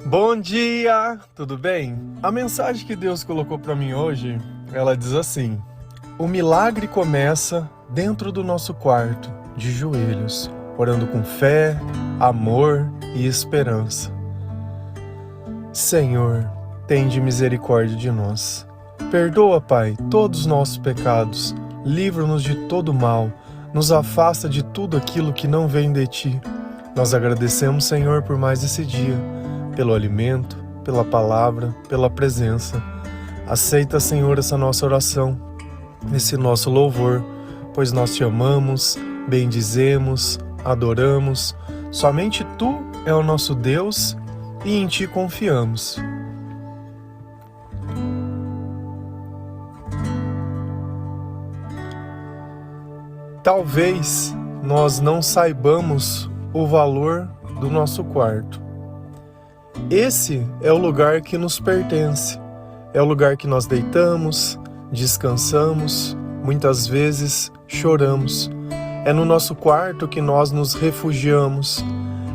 Bom dia, tudo bem? A mensagem que Deus colocou para mim hoje, ela diz assim: o milagre começa dentro do nosso quarto, de joelhos, orando com fé, amor e esperança. Senhor, tende misericórdia de nós. Perdoa, Pai, todos os nossos pecados, livra-nos de todo mal, nos afasta de tudo aquilo que não vem de Ti. Nós agradecemos, Senhor, por mais esse dia, pelo alimento, pela palavra, pela presença. Aceita, Senhor, essa nossa oração, esse nosso louvor, pois nós Te amamos, bendizemos, adoramos. Somente Tu é o nosso Deus e em Ti confiamos. Talvez nós não saibamos o valor do nosso quarto. Esse é o lugar que nos pertence, é o lugar que nós deitamos, descansamos, muitas vezes choramos. É no nosso quarto que nós nos refugiamos,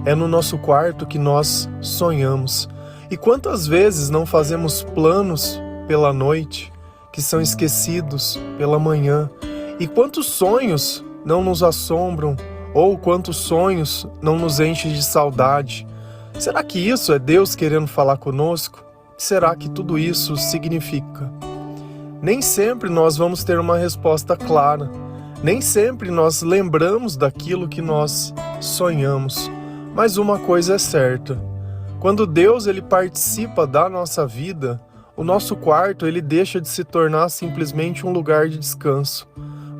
é no nosso quarto que nós sonhamos. E quantas vezes não fazemos planos pela noite, que são esquecidos pela manhã? E quantos sonhos não nos assombram, ou quantos sonhos não nos enchem de saudade? Será que isso é Deus querendo falar conosco? O que será que tudo isso significa? Nem sempre nós vamos ter uma resposta clara. Nem sempre nós lembramos daquilo que nós sonhamos. Mas uma coisa é certa. Quando Deus ele participa da nossa vida, o nosso quarto ele deixa de se tornar simplesmente um lugar de descanso.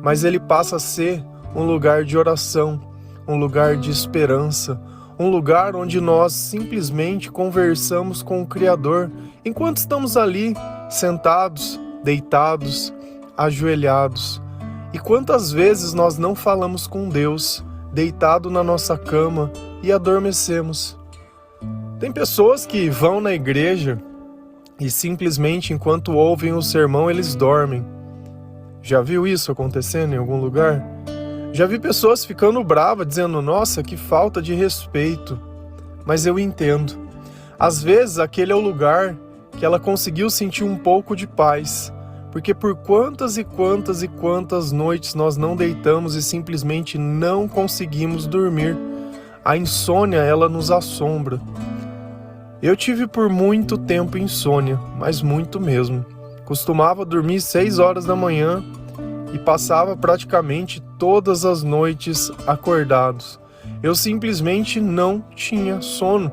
Mas ele passa a ser um lugar de oração, um lugar de esperança, um lugar onde nós simplesmente conversamos com o Criador enquanto estamos ali, sentados, deitados, ajoelhados. E quantas vezes nós não falamos com Deus, deitado na nossa cama e adormecemos? Tem pessoas que vão na igreja e simplesmente enquanto ouvem o sermão eles dormem. Já viu isso acontecendo em algum lugar? Já vi pessoas ficando bravas, dizendo, nossa, que falta de respeito. Mas eu entendo. Às vezes, aquele é o lugar que ela conseguiu sentir um pouco de paz. Porque por quantas e quantas e quantas noites nós não deitamos e simplesmente não conseguimos dormir. A insônia, ela nos assombra. Eu tive por muito tempo insônia, mas muito mesmo. Costumava dormir 6 horas da manhã e passava praticamente todas as noites acordados. Eu simplesmente não tinha sono.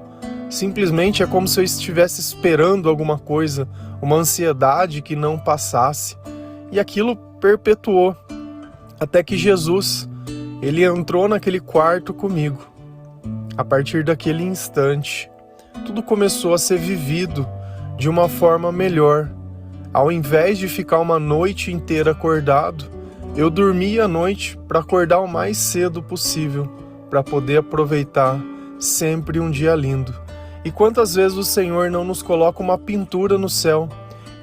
Simplesmente é como se eu estivesse esperando alguma coisa, uma ansiedade que não passasse. E aquilo perpetuou, até que Jesus, ele entrou naquele quarto comigo. A partir daquele instante, tudo começou a ser vivido de uma forma melhor. Ao invés de ficar uma noite inteira acordado, eu dormia à noite para acordar o mais cedo possível, para poder aproveitar sempre um dia lindo. E quantas vezes o Senhor não nos coloca uma pintura no céu,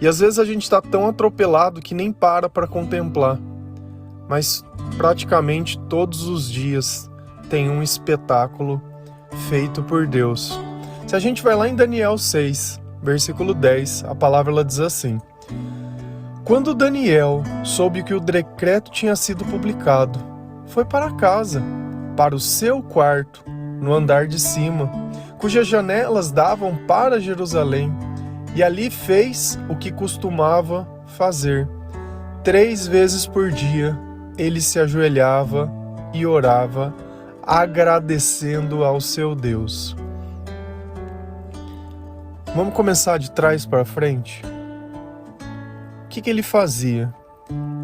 e às vezes a gente está tão atropelado que nem para contemplar. Mas praticamente todos os dias tem um espetáculo feito por Deus. Se a gente vai lá em Daniel 6, versículo 10, a palavra ela diz assim: quando Daniel soube que o decreto tinha sido publicado, foi para casa, para o seu quarto, no andar de cima, cujas janelas davam para Jerusalém, e ali fez o que costumava fazer. 3 vezes por dia ele se ajoelhava e orava, agradecendo ao seu Deus. Vamos começar de trás para frente? O que ele fazia?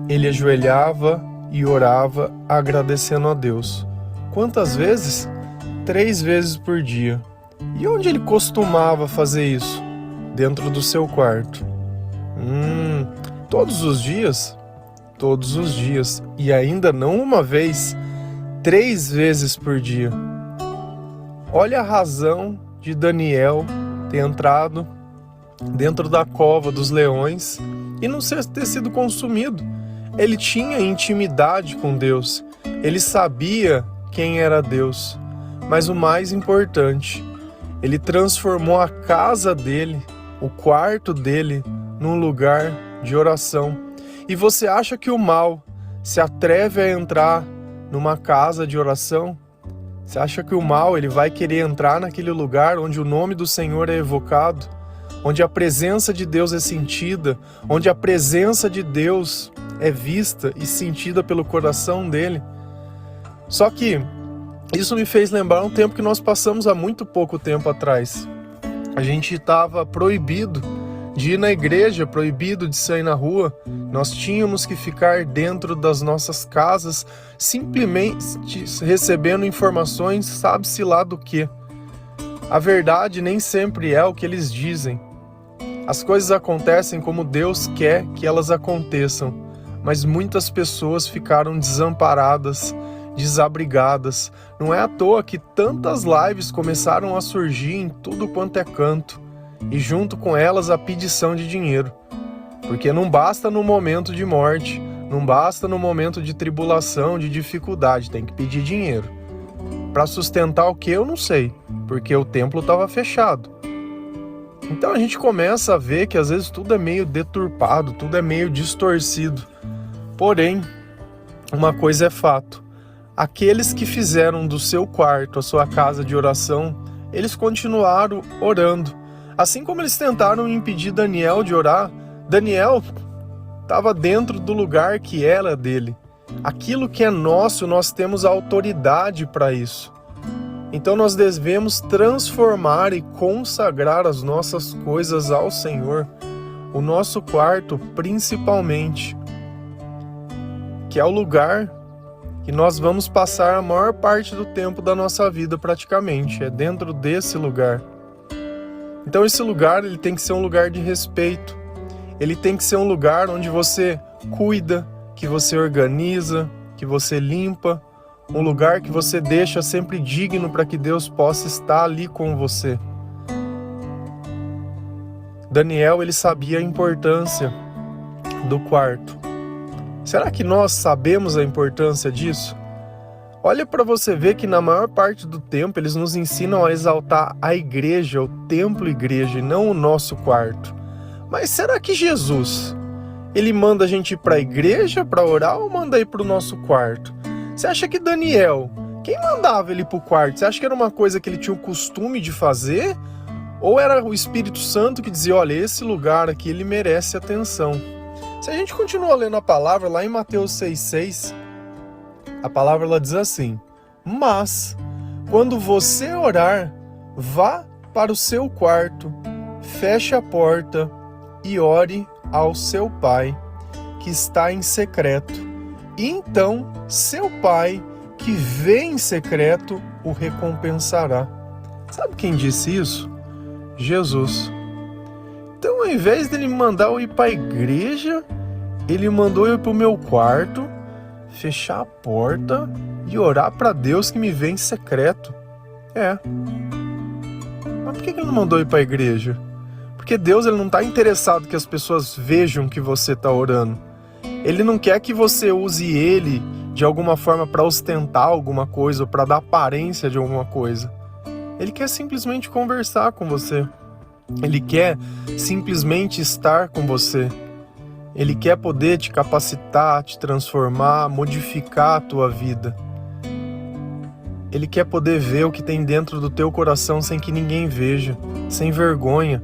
Ele ajoelhava e orava agradecendo a Deus. Quantas vezes? 3 vezes por dia. E onde ele costumava fazer isso? Dentro do seu quarto. Todos os dias? Todos os dias. E ainda não uma vez, 3 vezes por dia. Olha a razão de Daniel ter entrado dentro da cova dos leões e não ter sido consumido. Ele tinha intimidade com Deus, ele sabia quem era Deus. Mas o mais importante, Ele transformou a casa dele, o quarto dele, num lugar de oração. E você acha que o mal se atreve a entrar numa casa de oração? Você acha que o mal ele vai querer entrar naquele lugar onde o nome do Senhor é evocado, onde a presença de Deus é sentida, onde a presença de Deus é vista e sentida pelo coração dele? Só que isso me fez lembrar um tempo que nós passamos há muito pouco tempo atrás. A gente estava proibido de ir na igreja, proibido de sair na rua. Nós tínhamos que ficar dentro das nossas casas, simplesmente recebendo informações, sabe-se lá do que. A verdade nem sempre é o que eles dizem. As coisas acontecem como Deus quer que elas aconteçam, mas muitas pessoas ficaram desamparadas, desabrigadas. Não é à toa que tantas lives começaram a surgir em tudo quanto é canto, e junto com elas a pedição de dinheiro. Porque não basta no momento de morte, não basta no momento de tribulação, de dificuldade, tem que pedir dinheiro. Para sustentar o que eu não sei, porque o templo estava fechado. Então a gente começa a ver que às vezes tudo é meio deturpado, tudo é meio distorcido. Porém, uma coisa é fato: aqueles que fizeram do seu quarto a sua casa de oração, eles continuaram orando. Assim como eles tentaram impedir Daniel de orar, Daniel estava dentro do lugar que era dele. Aquilo que é nosso, nós temos autoridade para isso. Então nós devemos transformar e consagrar as nossas coisas ao Senhor, o nosso quarto principalmente, que é o lugar que nós vamos passar a maior parte do tempo da nossa vida praticamente, é dentro desse lugar. Então esse lugar ele tem que ser um lugar de respeito, ele tem que ser um lugar onde você cuida, que você organiza, que você limpa, um lugar que você deixa sempre digno para que Deus possa estar ali com você. Daniel, ele sabia a importância do quarto. Será que nós sabemos a importância disso? Olha para você ver que na maior parte do tempo eles nos ensinam a exaltar a igreja, o templo igreja, e não o nosso quarto. Mas será que Jesus, ele manda a gente ir para a igreja para orar ou manda ir para o nosso quarto? Você acha que Daniel, quem mandava ele para o quarto? Você acha que era uma coisa que ele tinha o costume de fazer? Ou era o Espírito Santo que dizia, olha, esse lugar aqui ele merece atenção? Se a gente continua lendo a palavra lá em Mateus 6,6, a palavra ela diz assim: mas quando você orar, vá para o seu quarto, feche a porta e ore ao seu pai, que está em secreto. E então seu pai, que vê em secreto, o recompensará. Sabe quem disse isso? Jesus. Então, ao invés dele mandar eu ir para a igreja, ele mandou eu ir para o meu quarto, fechar a porta e orar para Deus que me vê em secreto. Mas por que ele não mandou ir para a igreja? Porque Deus ele não está interessado que as pessoas vejam que você está orando. Ele não quer que você use ele de alguma forma para ostentar alguma coisa ou para dar aparência de alguma coisa. Ele quer simplesmente conversar com você. Ele quer simplesmente estar com você. Ele quer poder te capacitar, te transformar, modificar a tua vida. Ele quer poder ver o que tem dentro do teu coração sem que ninguém veja, sem vergonha.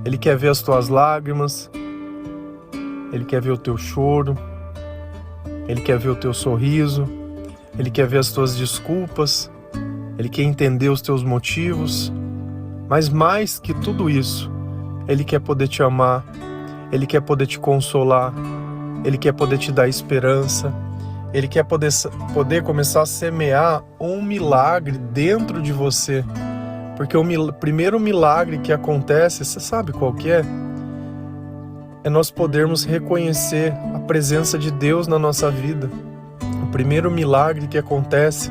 Ele quer ver as tuas lágrimas. Ele quer ver o teu choro. Ele quer ver o teu sorriso. Ele quer ver as tuas desculpas. Ele quer entender os teus motivos. Mas mais que tudo isso, Ele quer poder te amar. Ele quer poder te consolar. Ele quer poder te dar esperança. Ele quer poder começar a semear um milagre dentro de você. Porque o primeiro milagre que acontece, você sabe qual que é? É nós podermos reconhecer a presença de Deus na nossa vida. O primeiro milagre que acontece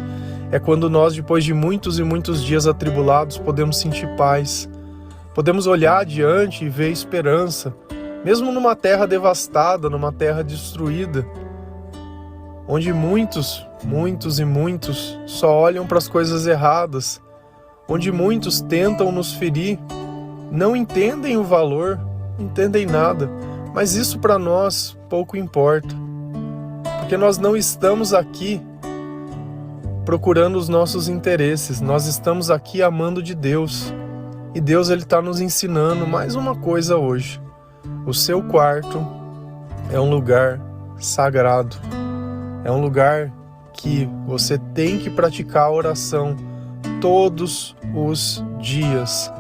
é quando nós, depois de muitos e muitos dias atribulados, podemos sentir paz. Podemos olhar adiante e ver esperança. Mesmo numa terra devastada, numa terra destruída, onde muitos só olham para as coisas erradas, onde muitos tentam nos ferir, não entendem o valor, não entendem nada, mas isso para nós pouco importa, porque nós não estamos aqui procurando os nossos interesses, nós estamos aqui amando de Deus, e Deus ele está nos ensinando mais uma coisa hoje. O seu quarto é um lugar sagrado, é um lugar que você tem que praticar a oração todos os dias.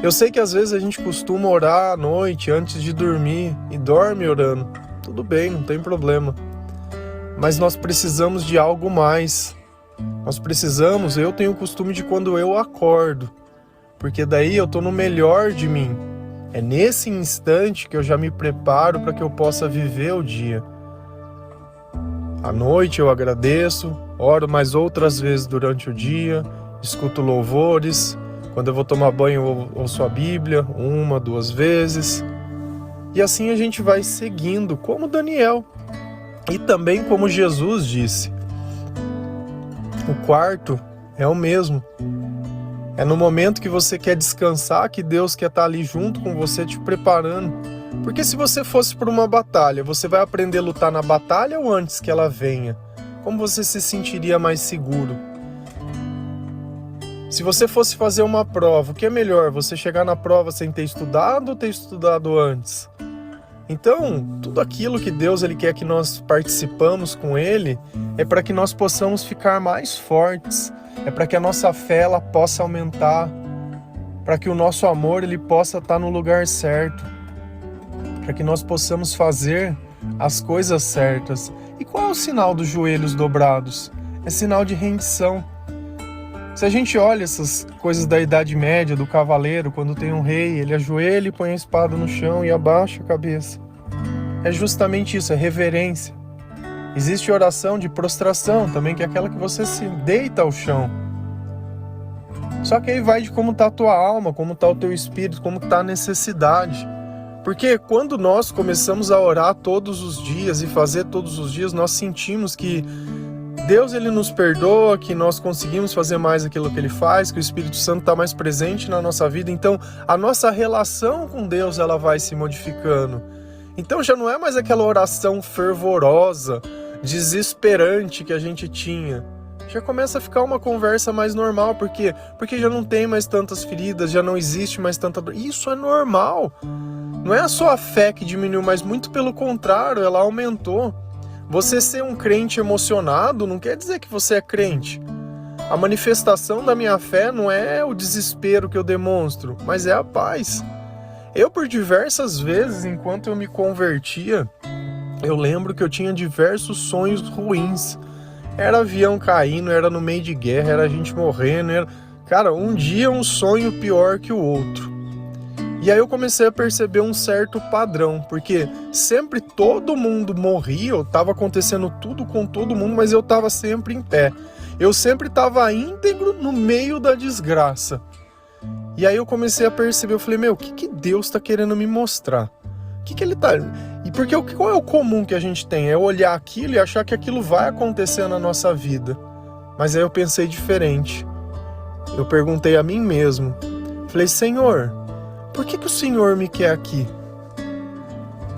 Eu sei que às vezes a gente costuma orar à noite antes de dormir e dorme orando. Tudo bem, não tem problema. Mas nós precisamos de algo mais. Eu tenho o costume de quando eu acordo, porque daí eu estou no melhor de mim. É nesse instante que eu já me preparo para que eu possa viver o dia. À noite eu agradeço, oro mais outras vezes durante o dia, escuto louvores. Quando eu vou tomar banho eu ouço a Bíblia 1, 2 vezes. E assim a gente vai seguindo, como Daniel. E também como Jesus disse, o quarto é o mesmo. É no momento que você quer descansar que Deus quer estar ali junto com você, te preparando. Porque se você fosse para uma batalha, você vai aprender a lutar na batalha ou antes que ela venha? Como você se sentiria mais seguro? Se você fosse fazer uma prova, o que é melhor? Você chegar na prova sem ter estudado ou ter estudado antes? Então, tudo aquilo que Deus ele quer que nós participamos com Ele é para que nós possamos ficar mais fortes, é para que a nossa fé ela possa aumentar, para que o nosso amor ele possa estar no lugar certo, para que nós possamos fazer as coisas certas. E qual é o sinal dos joelhos dobrados? É sinal de rendição. Se a gente olha essas coisas da Idade Média, do cavaleiro, quando tem um rei, ele ajoelha e põe a espada no chão e abaixa a cabeça. É justamente isso, é reverência. Existe oração de prostração também, que é aquela que você se deita ao chão. Só que aí vai de como está a tua alma, como está o teu espírito, como está a necessidade. Porque quando nós começamos a orar todos os dias e fazer todos os dias, nós sentimos que Deus ele nos perdoa, que nós conseguimos fazer mais aquilo que Ele faz, que o Espírito Santo está mais presente na nossa vida. Então a nossa relação com Deus ela vai se modificando. Então já não é mais aquela oração fervorosa, desesperante que a gente tinha. Já começa a ficar uma conversa mais normal. Por quê? Porque já não tem mais tantas feridas, já não existe mais tanta dor. Isso é normal. Não é só a fé que diminuiu, mas muito pelo contrário, ela aumentou. Você ser um crente emocionado não quer dizer que você é crente. A manifestação da minha fé não é o desespero que eu demonstro, mas é a paz. Eu, por diversas vezes, enquanto eu me convertia, eu lembro que eu tinha diversos sonhos ruins. Era avião caindo, era no meio de guerra, era gente morrendo. Cara, um dia um sonho pior que o outro. E aí eu comecei a perceber um certo padrão, porque sempre todo mundo morria, estava acontecendo tudo com todo mundo, mas eu estava sempre em pé. Eu sempre estava íntegro no meio da desgraça. E aí eu comecei a perceber, eu falei, o que Deus está querendo me mostrar? O que Ele está... E porque qual é o comum que a gente tem? É olhar aquilo e achar que aquilo vai acontecer na nossa vida. Mas aí eu pensei diferente. Eu perguntei a mim mesmo. Falei, Senhor, por que o Senhor me quer aqui?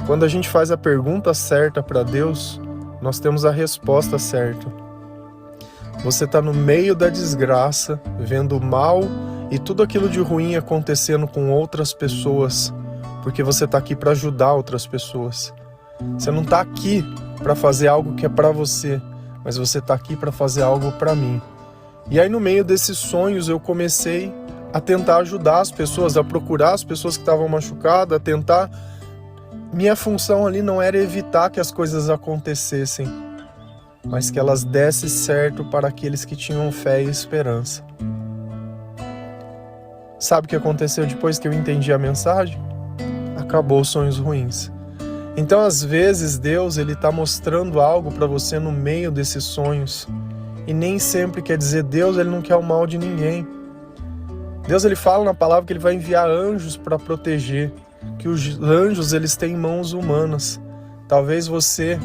Quando a gente faz a pergunta certa para Deus, nós temos a resposta certa. Você está no meio da desgraça, vendo o mal e tudo aquilo de ruim acontecendo com outras pessoas, porque você está aqui para ajudar outras pessoas. Você não está aqui para fazer algo que é para você, mas você está aqui para fazer algo para mim. E aí no meio desses sonhos eu comecei a tentar ajudar as pessoas, a procurar as pessoas que estavam machucadas, a tentar... Minha função ali não era evitar que as coisas acontecessem, mas que elas dessem certo para aqueles que tinham fé e esperança. Sabe o que aconteceu depois que eu entendi a mensagem? Acabou os sonhos ruins. Então, às vezes, Deus ele está mostrando algo para você no meio desses sonhos. E nem sempre quer dizer Deus ele não quer o mal de ninguém. Deus ele fala na palavra que Ele vai enviar anjos para proteger. Que os anjos eles têm mãos humanas. Talvez você,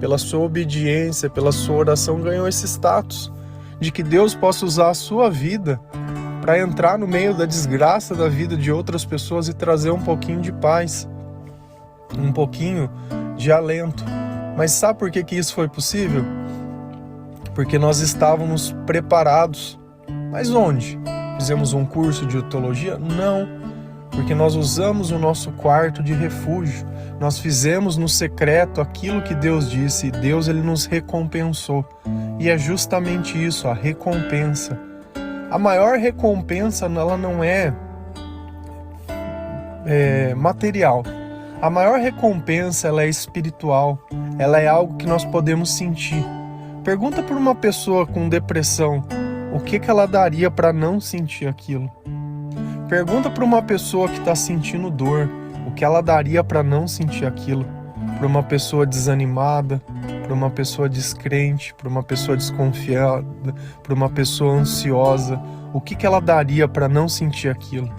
pela sua obediência, pela sua oração, ganhou esse status de que Deus possa usar a sua vida para entrar no meio da desgraça da vida de outras pessoas e trazer um pouquinho de paz, um pouquinho de alento. Mas sabe por que isso foi possível? Porque nós estávamos preparados. Mas onde? Fizemos um curso de teologia? Não, porque nós usamos o nosso quarto de refúgio. Nós fizemos no secreto aquilo que Deus disse, e Deus ele nos recompensou. E é justamente isso, a recompensa. A maior recompensa ela não é material. A maior recompensa ela é espiritual. Ela é algo que nós podemos sentir. Pergunta para uma pessoa com depressão o que ela daria para não sentir aquilo. Pergunta para uma pessoa que está sentindo dor o que ela daria para não sentir aquilo. Para uma pessoa desanimada, para uma pessoa descrente, para uma pessoa desconfiada, para uma pessoa ansiosa, o que ela daria para não sentir aquilo?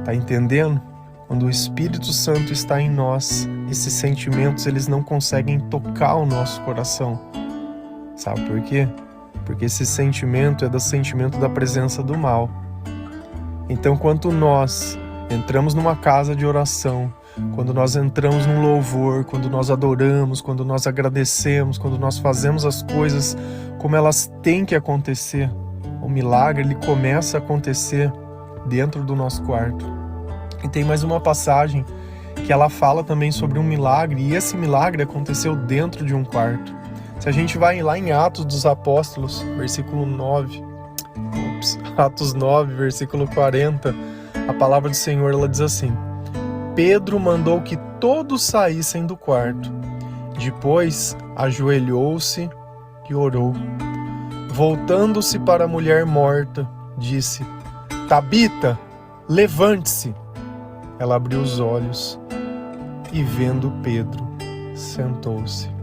Tá entendendo? Quando o Espírito Santo está em nós, esses sentimentos eles não conseguem tocar o nosso coração. Sabe por quê? Porque esse sentimento é do sentimento da presença do mal. Então, quando nós entramos numa casa de oração, quando nós entramos num louvor, quando nós adoramos, quando nós agradecemos, quando nós fazemos as coisas como elas têm que acontecer, o milagre ele começa a acontecer dentro do nosso quarto. E tem mais uma passagem que ela fala também sobre um milagre, e esse milagre aconteceu dentro de um quarto. Se a gente vai lá em Atos dos Apóstolos, Atos 9, versículo 40, a palavra do Senhor ela diz assim: Pedro mandou que todos saíssem do quarto. Depois ajoelhou-se e orou. Voltando-se para a mulher morta, disse: Tabita, levante-se. Ela abriu os olhos e, vendo Pedro, sentou-se.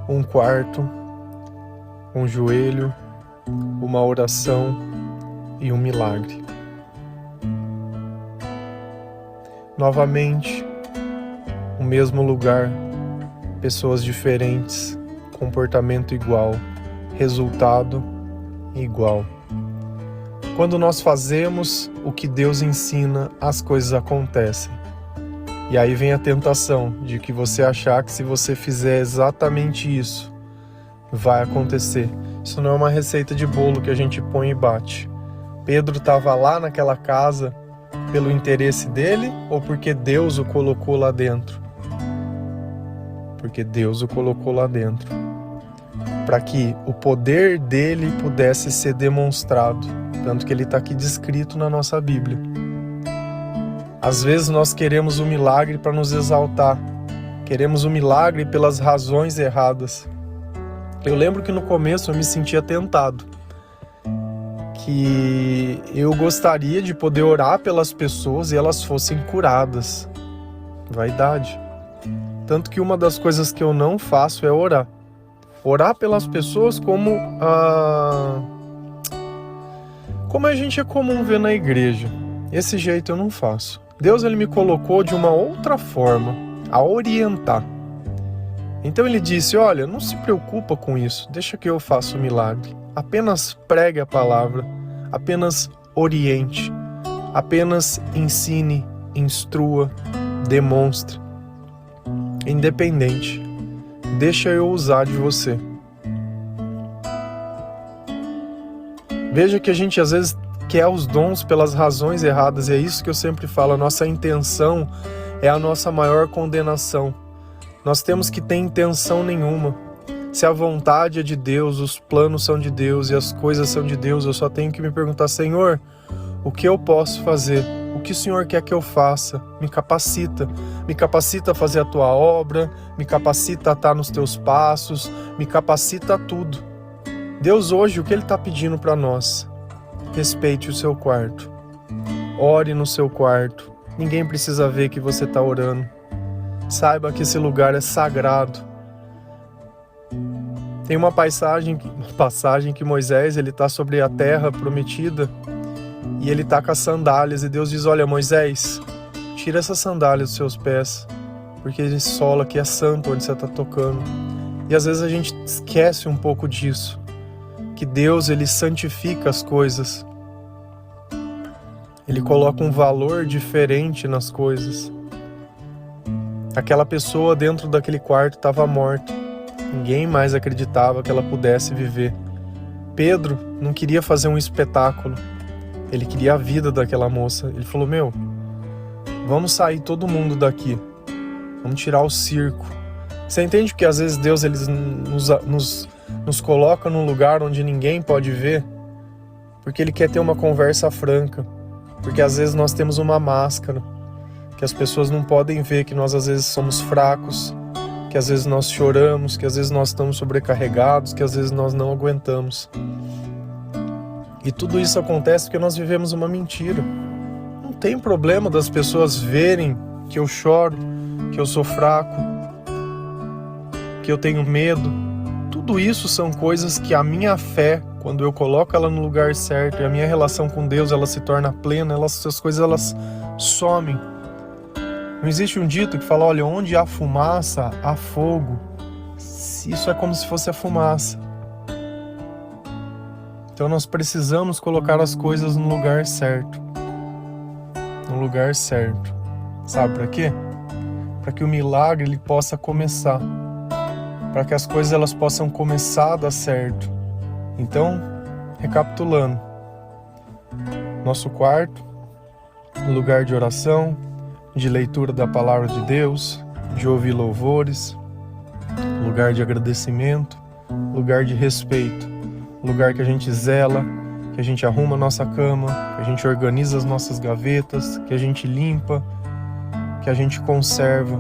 Um quarto, um joelho, uma oração e um milagre. Novamente, o mesmo lugar, pessoas diferentes, comportamento igual, resultado igual. Quando nós fazemos o que Deus ensina, as coisas acontecem. E aí vem a tentação de que você achar que se você fizer exatamente isso, vai acontecer. Isso não é uma receita de bolo que a gente põe e bate. Pedro estava lá naquela casa pelo interesse dele ou porque Deus o colocou lá dentro? Porque Deus o colocou lá dentro, para que o poder dele pudesse ser demonstrado, tanto que ele está aqui descrito na nossa Bíblia. Às vezes nós queremos um milagre para nos exaltar, queremos um milagre pelas razões erradas. Eu lembro que no começo eu me sentia tentado, que eu gostaria de poder orar pelas pessoas e elas fossem curadas. Vaidade. Tanto que uma das coisas que eu não faço é orar. Orar pelas pessoas como a gente é comum ver na igreja. Esse jeito eu não faço. Deus ele me colocou de uma outra forma, a orientar. Então ele disse, olha, não se preocupa com isso, deixa que eu faça o milagre. Apenas pregue a palavra, apenas oriente, apenas ensine, instrua, demonstre. Independente, deixa eu usar de você. Veja que a gente às vezes quer os dons pelas razões erradas, e é isso que eu sempre falo, a nossa intenção é a nossa maior condenação. Nós temos que ter intenção nenhuma. Se a vontade é de Deus, os planos são de Deus e as coisas são de Deus, eu só tenho que me perguntar, Senhor, o que eu posso fazer? O que o Senhor quer que eu faça? Me capacita a fazer a tua obra, me capacita a estar nos teus passos, me capacita a tudo. Deus hoje, o que Ele está pedindo para nós? Respeite o seu quarto. Ore no seu quarto. Ninguém precisa ver que você está orando. Saiba que esse lugar é sagrado. Tem uma passagem que Moisés ele está sobre a terra prometida e ele está com as sandálias e Deus diz, olha Moisés, tira essas sandálias dos seus pés, porque esse solo aqui é santo onde você está tocando. E às vezes a gente esquece um pouco disso. que Deus ele santifica as coisas. Ele coloca um valor diferente nas coisas. Aquela pessoa dentro daquele quarto estava morta. Ninguém mais acreditava que ela pudesse viver. Pedro não queria fazer um espetáculo. Ele queria a vida daquela moça. Ele falou, vamos sair todo mundo daqui. Vamos tirar o circo. Você entende que às vezes Deus ele nos coloca num lugar onde ninguém pode ver? Porque Ele quer ter uma conversa franca. Porque às vezes nós temos uma máscara. Que as pessoas não podem ver que nós às vezes somos fracos. Que às vezes nós choramos. Que às vezes nós estamos sobrecarregados. Que às vezes nós não aguentamos. E tudo isso acontece porque nós vivemos uma mentira. Não tem problema das pessoas verem que eu choro, que eu sou fraco, que eu tenho medo. Tudo isso são coisas que a minha fé, quando eu coloco ela no lugar certo e a minha relação com Deus ela se torna plena, essas coisas elas somem. Não existe um dito que fala, olha, onde há fumaça, há fogo. Isso é como se fosse a fumaça. Então nós precisamos colocar as coisas no lugar certo. No lugar certo. Sabe para quê? Para que o milagre ele possa começar. Para que as coisas elas possam começar a dar certo. Então, recapitulando. Nosso quarto, lugar de oração, de leitura da palavra de Deus, de ouvir louvores, lugar de agradecimento, lugar de respeito. Lugar que a gente zela, que a gente arruma a nossa cama, que a gente organiza as nossas gavetas, que a gente limpa, que a gente conserva.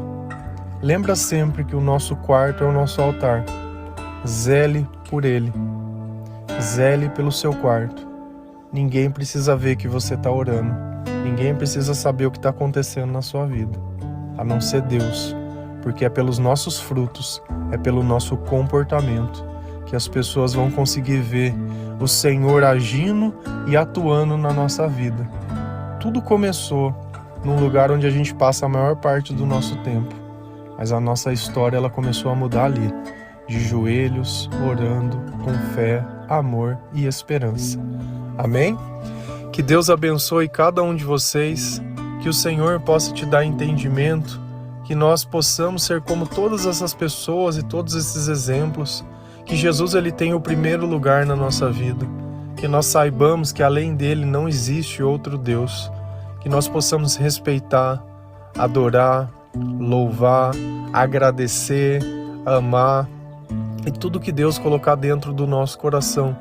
Lembra sempre que o nosso quarto é o nosso altar. Zele por ele. Zele pelo seu quarto. Ninguém precisa ver que você está orando. Ninguém precisa saber o que está acontecendo na sua vida, a não ser Deus. Porque é pelos nossos frutos, é pelo nosso comportamento que as pessoas vão conseguir ver o Senhor agindo e atuando na nossa vida. Tudo começou num lugar onde a gente passa a maior parte do nosso tempo, mas a nossa história ela começou a mudar ali, de joelhos, orando, com fé, amor e esperança. Amém? Que Deus abençoe cada um de vocês, que o Senhor possa te dar entendimento, que nós possamos ser como todas essas pessoas e todos esses exemplos, que Jesus ele tem o primeiro lugar na nossa vida, que nós saibamos que além dele não existe outro Deus, que nós possamos respeitar, adorar, louvar, agradecer, amar e tudo que Deus colocar dentro do nosso coração,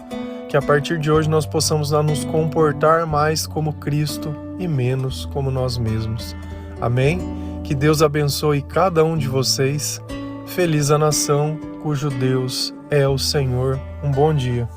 que a partir de hoje nós possamos nos comportar mais como Cristo e menos como nós mesmos. Amém? Que Deus abençoe cada um de vocês. Feliz a nação cujo Deus é o Senhor. Um bom dia.